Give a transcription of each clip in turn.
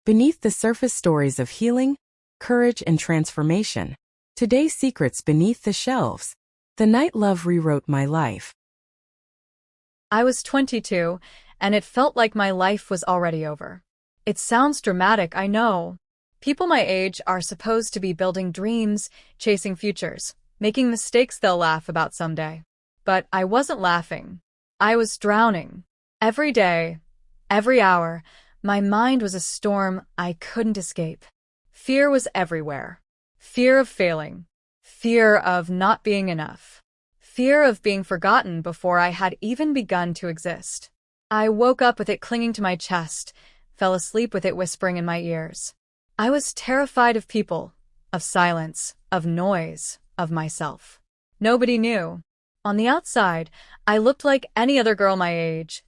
Beneath the surface stories of healing, courage, and transformation. Today's secrets beneath the shelves. The night love rewrote my life. I was 22, and it felt like my life was already over. It sounds dramatic, I know. People my age are supposed to be building dreams, chasing futures, making mistakes they'll laugh about someday. But I wasn't laughing. I was drowning. Every day, every hour, my mind was a storm I couldn't escape. Fear was everywhere. Fear of failing. Fear of not being enough. Fear of being forgotten before I had even begun to exist. I woke up with it clinging to my chest, fell asleep with it whispering in my ears. I was terrified of people, of silence, of noise, of myself. Nobody knew. On the outside, I looked like any other girl my age.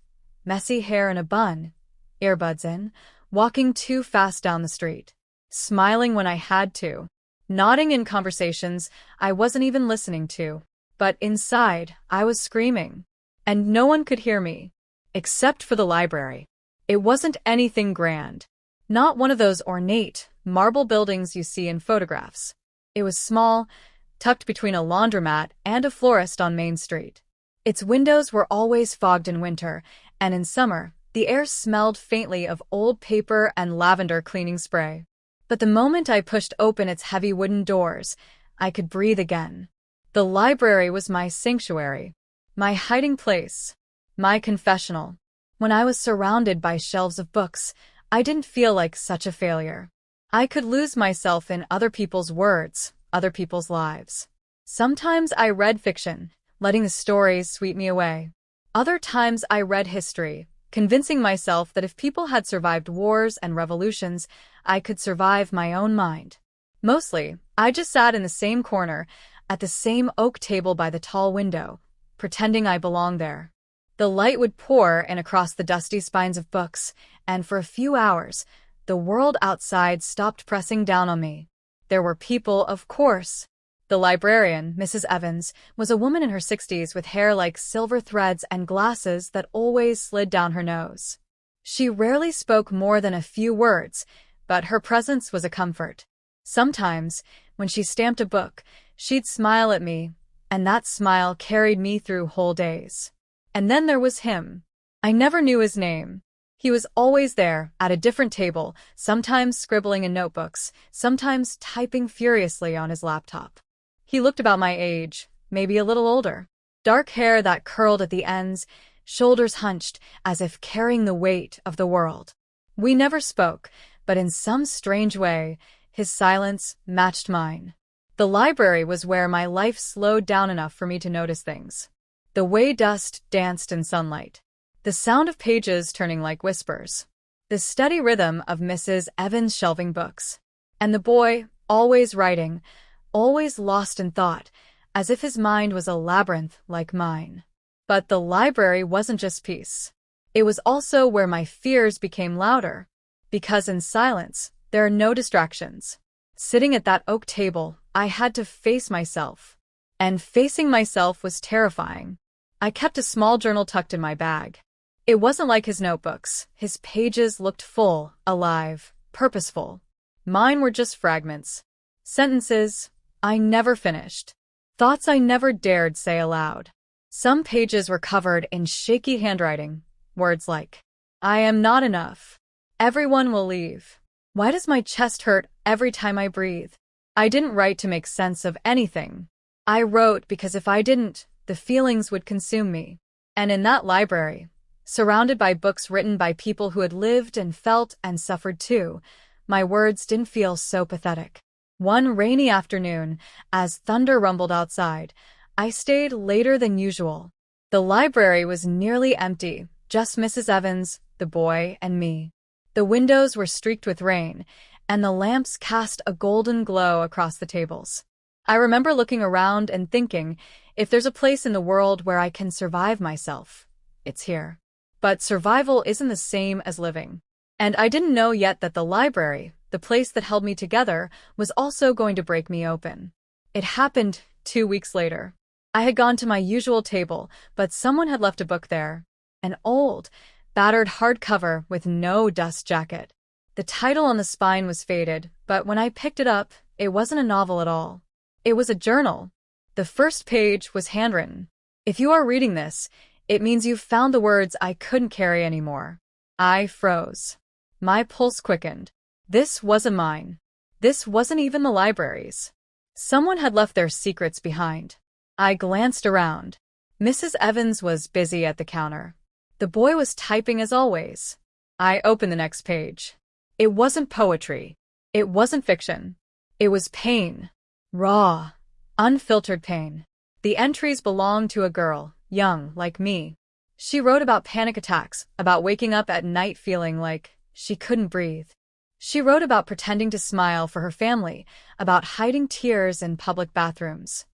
Messy hair in a bun, earbuds in, walking too fast down the street, smiling when I had to, nodding in conversations I wasn't even listening to. But inside, I was screaming. And no one could hear me, except for the library. It wasn't anything grand. Not one of those ornate, marble buildings you see in photographs. It was small, tucked between a laundromat and a florist on Main Street. Its windows were always fogged in winter, and in summer, the air smelled faintly of old paper and lavender cleaning spray. But the moment I pushed open its heavy wooden doors, I could breathe again. The library was my sanctuary, my hiding place, my confessional. When I was surrounded by shelves of books, I didn't feel like such a failure. I could lose myself in other people's words, other people's lives. Sometimes I read fiction, letting the stories sweep me away. Other times I read history, convincing myself that if people had survived wars and revolutions, I could survive my own mind. Mostly, I just sat in the same corner, at the same oak table by the tall window, pretending I belonged there. The light would pour in across the dusty spines of books, and for a few hours, the world outside stopped pressing down on me. There were people, of course. The librarian, Mrs. Evans, was a woman in her 60s with hair like silver threads and glasses that always slid down her nose. She rarely spoke more than a few words, but her presence was a comfort. Sometimes, when she stamped a book, she'd smile at me, and that smile carried me through whole days. And then there was him. I never knew his name. He was always there, at a different table, sometimes scribbling in notebooks, sometimes typing furiously on his laptop. He looked about my age, maybe a little older. Dark hair that curled at the ends, shoulders hunched, as if carrying the weight of the world. We never spoke, but in some strange way, his silence matched mine. The library was where my life slowed down enough for me to notice things. The way dust danced in sunlight. The sound of pages turning like whispers. The steady rhythm of Mrs. Evans shelving books. And the boy, always writing, always lost in thought, as if his mind was a labyrinth like mine. But the library wasn't just peace. It was also where my fears became louder. Because in silence, there are no distractions. Sitting at that oak table, I had to face myself. And facing myself was terrifying. I kept a small journal tucked in my bag. It wasn't like his notebooks. His pages looked full, alive, purposeful. Mine were just fragments. Sentences I never finished. Thoughts I never dared say aloud. Some pages were covered in shaky handwriting. Words like, I am not enough. Everyone will leave. Why does my chest hurt every time I breathe? I didn't write to make sense of anything. I wrote because if I didn't, the feelings would consume me. And in that library, surrounded by books written by people who had lived and felt and suffered too, my words didn't feel so pathetic. One rainy afternoon, as thunder rumbled outside, I stayed later than usual. The library was nearly empty, just Mrs. Evans, the boy, and me. The windows were streaked with rain, and the lamps cast a golden glow across the tables. I remember looking around and thinking, if there's a place in the world where I can survive myself, it's here. But survival isn't the same as living. And I didn't know yet that the library, the place that held me together, was also going to break me open. It happened 2 weeks later. I had gone to my usual table, but someone had left a book there. An old, battered hardcover with no dust jacket. The title on the spine was faded, but when I picked it up, it wasn't a novel at all. It was a journal. The first page was handwritten. If you are reading this, it means you've found the words I couldn't carry anymore. I froze. My pulse quickened. This wasn't mine. This wasn't even the library's. Someone had left their secrets behind. I glanced around. Mrs. Evans was busy at the counter. The boy was typing as always. I opened the next page. It wasn't poetry. It wasn't fiction. It was pain. Raw, unfiltered pain. The entries belonged to a girl, young like me. She wrote about panic attacks, about waking up at night feeling like she couldn't breathe. She wrote about pretending to smile for her family, about hiding tears in public bathrooms.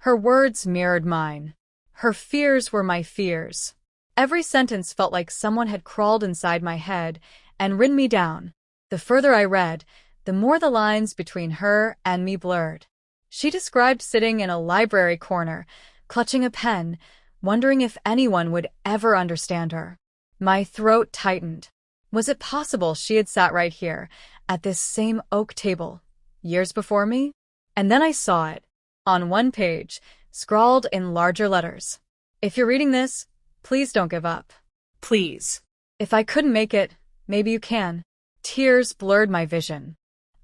Her words mirrored mine. Her fears were my fears. Every sentence felt like someone had crawled inside my head and ridden me down. The further I read, the more the lines between her and me blurred. She described sitting in a library corner, clutching a pen, wondering if anyone would ever understand her. My throat tightened. Was it possible she had sat right here, at this same oak table, years before me? And then I saw it, on one page, scrawled in larger letters. If you're reading this, please don't give up. Please. If I couldn't make it, maybe you can. Tears blurred my vision.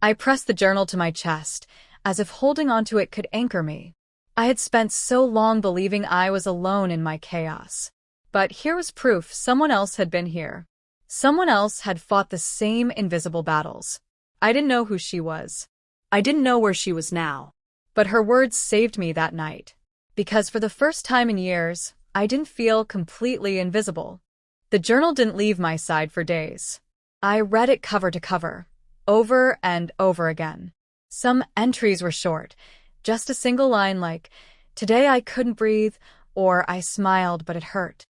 I pressed the journal to my chest, as if holding onto it could anchor me. I had spent so long believing I was alone in my chaos. But here was proof someone else had been here. Someone else had fought the same invisible battles. I didn't know who she was. I didn't know where she was now. But her words saved me that night. Because for the first time in years, I didn't feel completely invisible. The journal didn't leave my side for days. I read it cover to cover, over and over again. Some entries were short, just a single line like, "Today I couldn't breathe," or "I smiled but it hurt."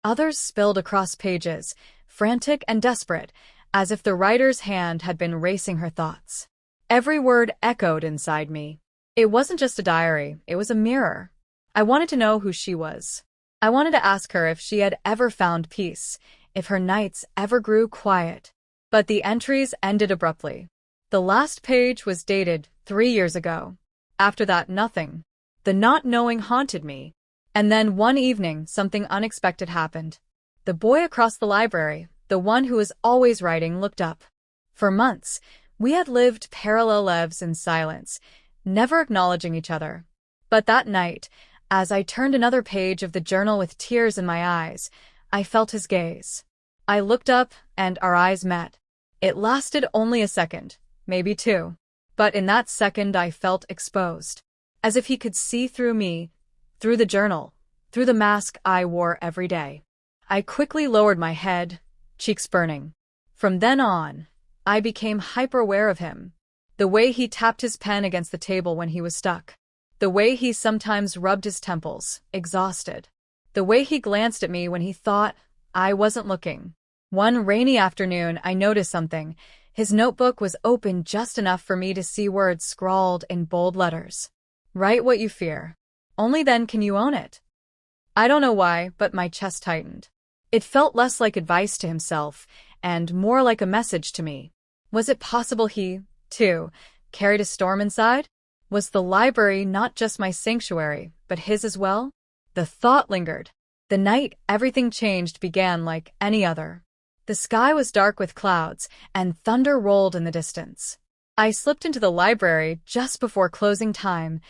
Others spilled across pages, frantic and desperate, as if the writer's hand had been racing her thoughts. Every word echoed inside me. It wasn't just a diary, it was a mirror. I wanted to know who she was. I wanted to ask her if she had ever found peace, if her nights ever grew quiet. But the entries ended abruptly. The last page was dated 3 years ago. After that, nothing. The not knowing haunted me. And then one evening, something unexpected happened. The boy across the library, the one who was always writing, looked up. For months, we had lived parallel lives in silence, never acknowledging each other. But that night, as I turned another page of the journal with tears in my eyes, I felt his gaze. I looked up, and our eyes met. It lasted only a second, maybe 2. But in that second I felt exposed. As if he could see through me, through the journal, through the mask I wore every day. I quickly lowered my head, cheeks burning. From then on, I became hyper-aware of him. The way he tapped his pen against the table when he was stuck. The way he sometimes rubbed his temples, exhausted. The way he glanced at me when he thought I wasn't looking. One rainy afternoon, I noticed something. His notebook was open just enough for me to see words scrawled in bold letters. Write what you fear. Only then can you own it. I don't know why, but my chest tightened. It felt less like advice to himself, and more like a message to me. Was it possible he, too, carried a storm inside? Was the library not just my sanctuary, but his as well? The thought lingered. The night everything changed began like any other. The sky was dark with clouds, and thunder rolled in the distance. I slipped into the library just before closing time,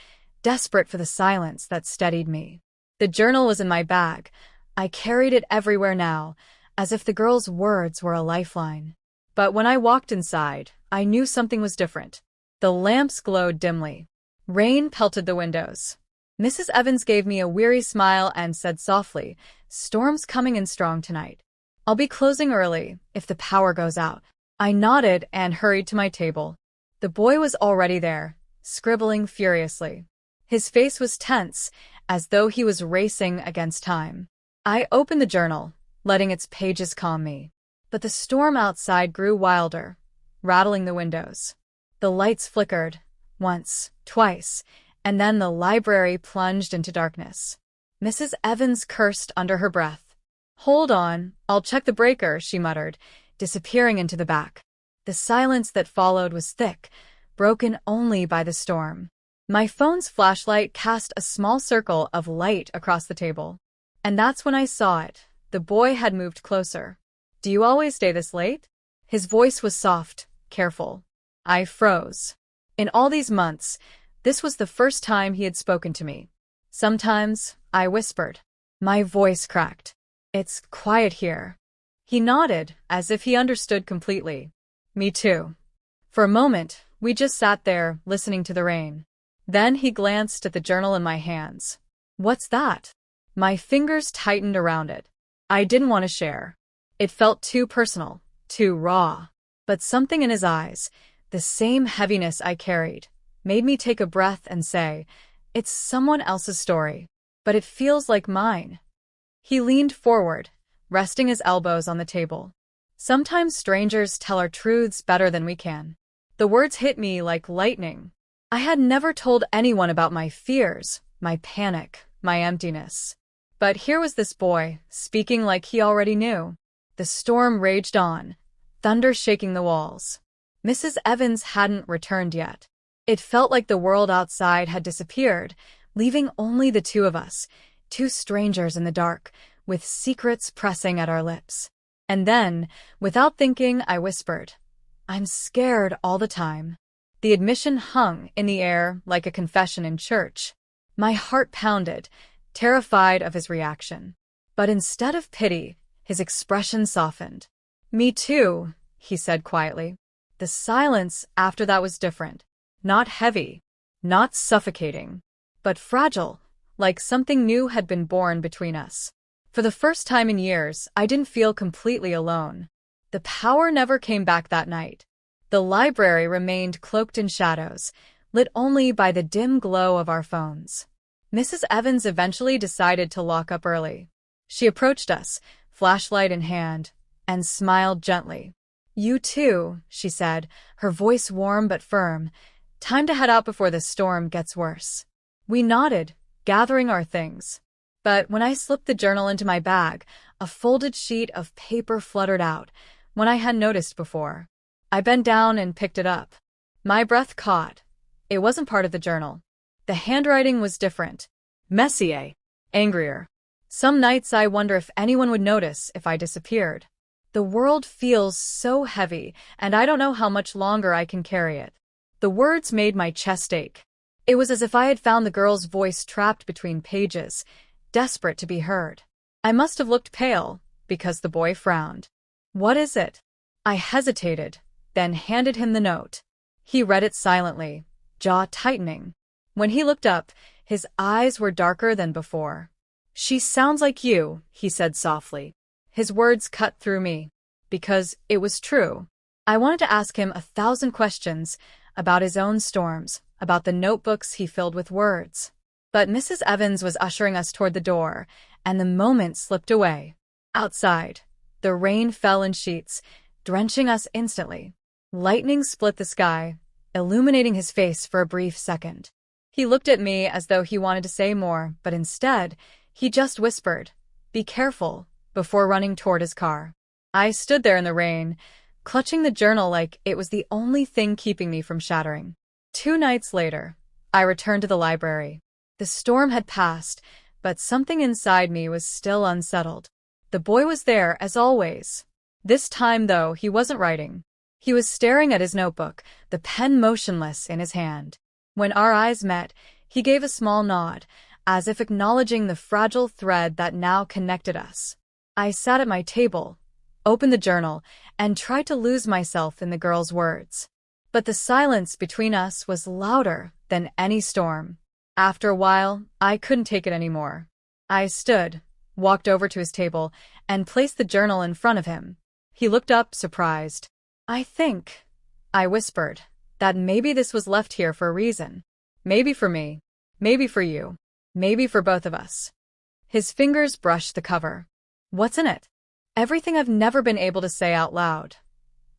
desperate for the silence that steadied me. The journal was in my bag. I carried it everywhere now, as if the girl's words were a lifeline. But when I walked inside, I knew something was different. The lamps glowed dimly. Rain pelted the windows. Mrs. Evans gave me a weary smile and said softly, "Storm's coming in strong tonight. I'll be closing early, if the power goes out." I nodded and hurried to my table. The boy was already there, scribbling furiously. His face was tense, as though he was racing against time. I opened the journal, letting its pages calm me. But the storm outside grew wilder, rattling the windows. The lights flickered, once, twice, and then the library plunged into darkness. Mrs. Evans cursed under her breath. "Hold on, I'll check the breaker," she muttered, disappearing into the back. The silence that followed was thick, broken only by the storm. My phone's flashlight cast a small circle of light across the table. And that's when I saw it. The boy had moved closer. "Do you always stay this late?" His voice was soft, careful. I froze. In all these months, this was the first time he had spoken to me. "Sometimes," I whispered. My voice cracked. "It's quiet here." He nodded, as if he understood completely. "Me too." For a moment, we just sat there, listening to the rain. Then he glanced at the journal in my hands. "What's that?" My fingers tightened around it. I didn't want to share. It felt too personal, too raw. But something in his eyes, the same heaviness I carried, made me take a breath and say, "It's someone else's story, but it feels like mine." He leaned forward, resting his elbows on the table. "Sometimes strangers tell our truths better than we can." The words hit me like lightning. I had never told anyone about my fears, my panic, my emptiness. But here was this boy, speaking like he already knew. The storm raged on, thunder shaking the walls. Mrs. Evans hadn't returned yet. It felt like the world outside had disappeared, leaving only the two of us, two strangers in the dark, with secrets pressing at our lips. And then, without thinking, I whispered, "I'm scared all the time." The admission hung in the air like a confession in church. My heart pounded, terrified of his reaction. But instead of pity, his expression softened. "Me too," he said quietly. The silence after that was different. Not heavy, not suffocating, but fragile, like something new had been born between us. For the first time in years, I didn't feel completely alone. The power never came back that night. The library remained cloaked in shadows, lit only by the dim glow of our phones. Mrs. Evans eventually decided to lock up early. She approached us, flashlight in hand, and smiled gently. "You too," she said, her voice warm but firm. "Time to head out before the storm gets worse." We nodded, gathering our things. But when I slipped the journal into my bag, a folded sheet of paper fluttered out, one I hadn't noticed before. I bent down and picked it up. My breath caught. It wasn't part of the journal. The handwriting was different. Messier. Angrier. Some nights I wonder if anyone would notice if I disappeared. The world feels so heavy, and I don't know how much longer I can carry it. The words made my chest ache. It was as if I had found the girl's voice trapped between pages, desperate to be heard. I must have looked pale, because the boy frowned. "What is it?" I hesitated, then handed him the note. He read it silently, jaw tightening. When he looked up, his eyes were darker than before. "She sounds like you," he said softly. His words cut through me, because it was true. I wanted to ask him 1,000 questions about his own storms, about the notebooks he filled with words. But Mrs. Evans was ushering us toward the door, and the moment slipped away. Outside, the rain fell in sheets, drenching us instantly. Lightning split the sky, illuminating his face for a brief second. He looked at me as though he wanted to say more, but instead, he just whispered, "Be careful," before running toward his car. I stood there in the rain, clutching the journal like it was the only thing keeping me from shattering. 2 nights later, I returned to the library. The storm had passed, but something inside me was still unsettled. The boy was there, as always. This time, though, he wasn't writing. He was staring at his notebook, the pen motionless in his hand. When our eyes met, he gave a small nod, as if acknowledging the fragile thread that now connected us. I sat at my table, opened the journal, and tried to lose myself in the girl's words. But the silence between us was louder than any storm. After a while, I couldn't take it anymore. I stood, walked over to his table, and placed the journal in front of him. He looked up, surprised. "I think," I whispered, "that maybe this was left here for a reason. Maybe for me, maybe for you, maybe for both of us." His fingers brushed the cover. "What's in it?" "Everything I've never been able to say out loud,"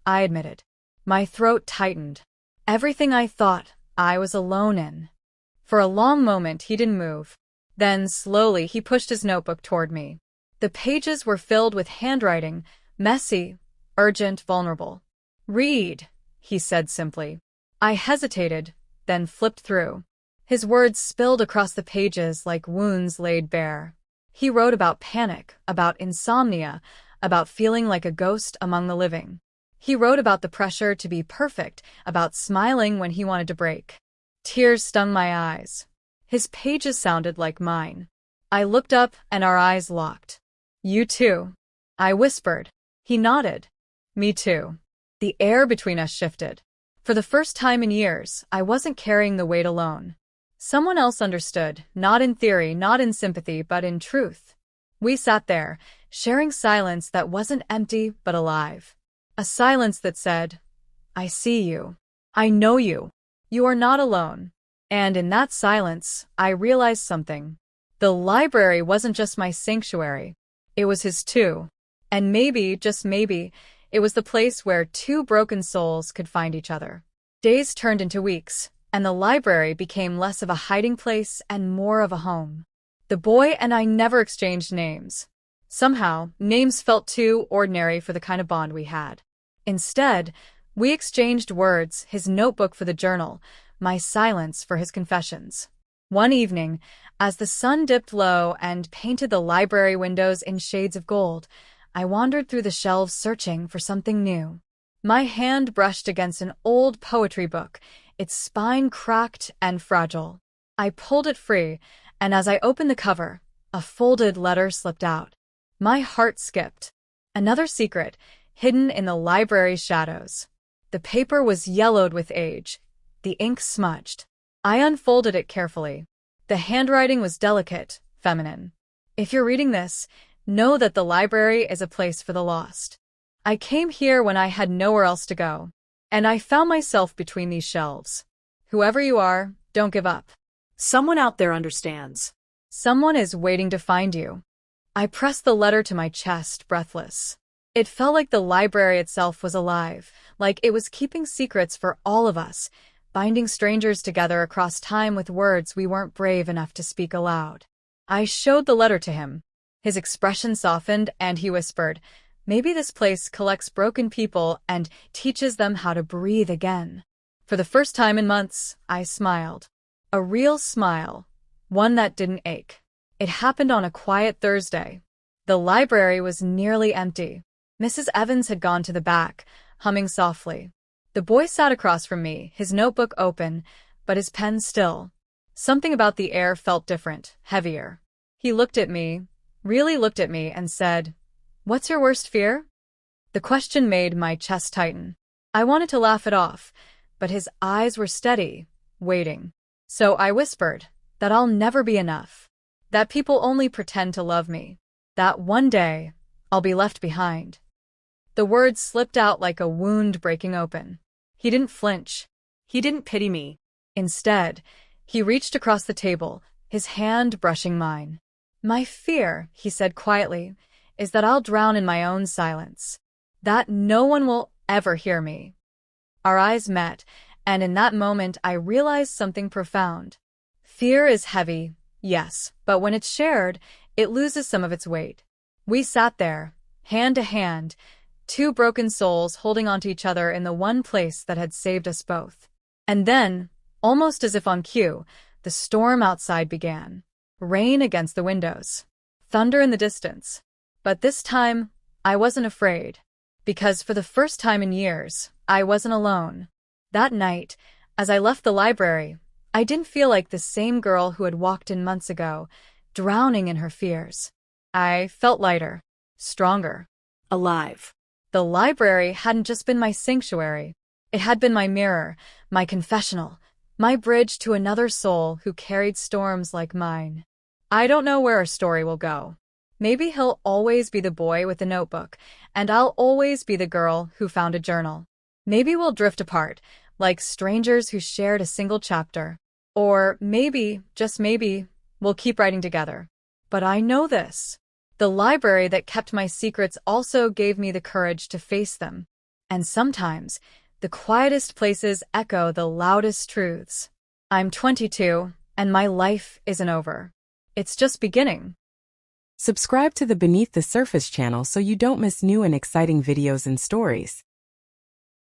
I admitted. My throat tightened. Everything I thought I was alone in. For a long moment he didn't move. Then, slowly, he pushed his notebook toward me. The pages were filled with handwriting, messy, urgent, vulnerable. "Read," he said simply. I hesitated, then flipped through. His words spilled across the pages like wounds laid bare. He wrote about panic, about insomnia, about feeling like a ghost among the living. He wrote about the pressure to be perfect, about smiling when he wanted to break. Tears stung my eyes. His pages sounded like mine. I looked up and our eyes locked. "You too?" I whispered. He nodded. "Me too." The air between us shifted. For the first time in years, I wasn't carrying the weight alone. Someone else understood, not in theory, not in sympathy, but in truth. We sat there, sharing silence that wasn't empty but alive. A silence that said, "I see you. I know you. You are not alone." And in that silence, I realized something. The library wasn't just my sanctuary. It was his too. And maybe, just maybe, it was the place where two broken souls could find each other. Days turned into weeks, and the library became less of a hiding place and more of a home. The boy and I never exchanged names. Somehow, names felt too ordinary for the kind of bond we had. Instead, we exchanged words, his notebook for the journal, my silence for his confessions. One evening, as the sun dipped low and painted the library windows in shades of gold, I wandered through the shelves searching for something new. My hand brushed against an old poetry book, its spine cracked and fragile. I pulled it free, and as I opened the cover, a folded letter slipped out. My heart skipped. Another secret, hidden in the library's shadows. The paper was yellowed with age, the ink smudged. I unfolded it carefully. The handwriting was delicate, feminine. If you're reading this, know that the library is a place for the lost. I came here when I had nowhere else to go, and I found myself between these shelves. Whoever you are, don't give up. Someone out there understands. Someone is waiting to find you. I pressed the letter to my chest, breathless. It felt like the library itself was alive, like it was keeping secrets for all of us, binding strangers together across time with words we weren't brave enough to speak aloud. I showed the letter to him. His expression softened, and he whispered, "Maybe this place collects broken people and teaches them how to breathe again." For the first time in months, I smiled. A real smile, one that didn't ache. It happened on a quiet Thursday. The library was nearly empty. Mrs. Evans had gone to the back, humming softly. The boy sat across from me, his notebook open, but his pen still. Something about the air felt different, heavier. He looked at me, really looked at me, and said, "What's your worst fear?" The question made my chest tighten. I wanted to laugh it off, but his eyes were steady, waiting. So I whispered, that I'll never be enough. That people only pretend to love me. That one day, I'll be left behind. The words slipped out like a wound breaking open. He didn't flinch. He didn't pity me. Instead, he reached across the table, his hand brushing mine. "My fear," he said quietly, "is that I'll drown in my own silence. That no one will ever hear me." Our eyes met, and in that moment I realized something profound. Fear is heavy, yes, but when it's shared, it loses some of its weight. We sat there, hand to hand, two broken souls holding onto each other in the one place that had saved us both. And then, almost as if on cue, the storm outside began. Rain against the windows. Thunder in the distance. But this time, I wasn't afraid. Because for the first time in years, I wasn't alone. That night, as I left the library, I didn't feel like the same girl who had walked in months ago, drowning in her fears. I felt lighter, stronger, Alive. The library hadn't just been my sanctuary. It had been my mirror, my confessional, my bridge to another soul who carried storms like mine. I don't know where our story will go. Maybe he'll always be the boy with the notebook, and I'll always be the girl who found a journal. Maybe we'll drift apart, like strangers who shared a single chapter. Or maybe, just maybe, we'll keep writing together. But I know this. The library that kept my secrets also gave me the courage to face them. And sometimes, the quietest places echo the loudest truths. I'm 22, and my life isn't over. It's just beginning. Subscribe to the Beneath the Surface channel so you don't miss new and exciting videos and stories.